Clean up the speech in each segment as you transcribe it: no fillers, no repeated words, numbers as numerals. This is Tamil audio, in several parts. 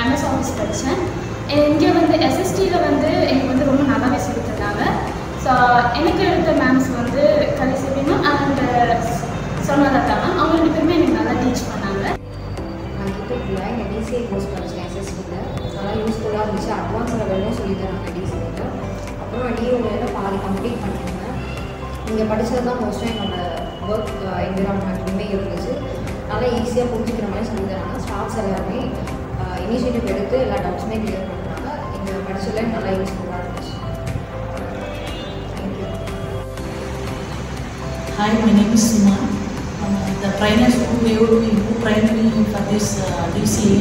MS ஆஃபீஸ் படித்தேன். இங்கே வந்து SSTயில் வந்து எனக்கு வந்து ரொம்ப நல்லாவே சொல்லி தந்தாங்க. ஸோ எனக்கு எடுத்த மேம்ஸ் வந்து Kalaiselvi ma'am and Swarnalatha ma'am, அவங்க 2 பேருமே எனக்கு நல்லா டீச் பண்ணாங்க. நான் கிட்டக்குள்ள இங்கே DCA கோர்ஸ் படித்தேன் SSTயில். நல்லா யூஸ்ஃபுல்லாக இருந்துச்சு. அட்வான்ஸ் லெவலும் சொல்லி தராங்க DCAவில். அப்புறம் DOவில் பாதி கம்ப்ளீட் பண்ணியிருந்தேன். இங்கே படித்தது தான் மோஸ்ட்டாக என்னோடய ஒர்க் என்விரான்மெண்ட்லையுமே இருந்துச்சு. நல்லா ஈஸியாக புரிஞ்சுக்கிற மாதிரி சொல்லி தராங்க. ஸ்டாஃப்ஸ் எல்லாருமே இனிஷியேட்டிவ் எடுத்து எல்லா டவுட்ஸுமே கிளியர் பண்ணுறாங்க. இங்கே படித்ததில் நல்லா யூஸ்ஃபுல்லாக இருந்துச்சு. Thank you. Hi, my name is Sima. The trainers who gave me who trained me for this DCA,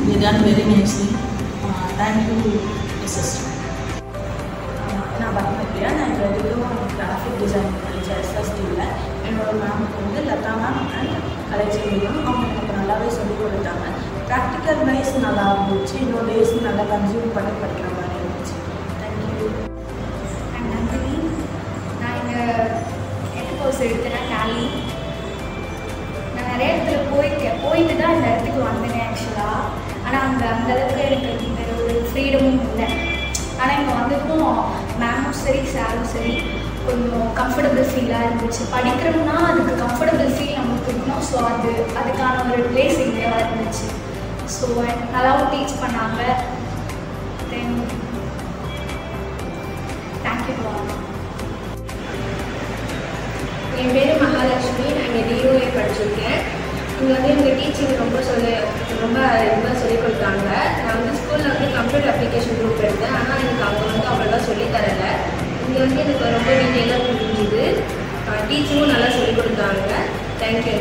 they done very nicely. Thank you, SST. நான் பத்மபிரியா. நான் இங்கே டிப்ளமோ கிராஃபிக் டிசைன் படித்தேன் SSTயில். என்னோடய மேமுக்கு வந்து Latha ma'am and Kalaiselvi ma'am, அவங்க எனக்கு நல்லாவே சொல்லிக் கொடுத்தாங்க. ப்ராக்டிக்கல் வைஸ் நல்லா இருந்துச்சு. இன்னொரு டேஸ் நல்லா கன்சியூம் பண்ணி படிக்கிற மாதிரி இருந்துச்சு. தேங்க்யூ. அண்ட் நந்தினி. நான் இங்கே எட்டு கோர்ஸ் எடுத்தேன் டேலி. நான் நிறைய இடத்துல போயிட்டு தான் இந்த இடத்துக்கு வந்தேன் ஆக்சுவலாக. ஆனால் அந்தளவுக்கு எனக்கு இந்த ஒரு ஃப்ரீடமும் இல்லை. ஆனால் இங்கே வந்ததுக்கும் மேமும் சரி சாரும் சரி கொஞ்சம் கம்ஃபர்டபுள் ஃபீலாக இருந்துச்சு. படிக்கிறோம்னா அதுக்கு கம்ஃபர்டபுள் ஃபீல் நமக்கு இருக்கணும். ஸோ அதுக்கான ஒரு பிளேஸ் இங்கே இருந்துச்சு. ஸோ நல்லாவும் டீச் பண்ணாங்க. தென் தேங்க்யூ. என் பேர் மகாலட்சுமி. நான் இங்கே DOA படிச்சிருக்கேன். இங்கே வந்து எனக்கு டீச்சிங் ரொம்ப இதுவாக சொல்லிக் கொடுத்தாங்க. நான் வந்து ஸ்கூலில் வந்து கம்ப்யூட்டர் அப்ளிகேஷன் குரூப் எடுத்தேன். ஆனால் எனக்கு அவங்க வந்து அவ்வளோவா சொல்லித்தரலை. இங்கே வந்து எனக்கு ரொம்ப டீட்டெயிலாக புரிஞ்சுது. டீச்சிங்கும் நல்லா சொல்லிக் கொடுத்தாங்க. தேங்க்யூ.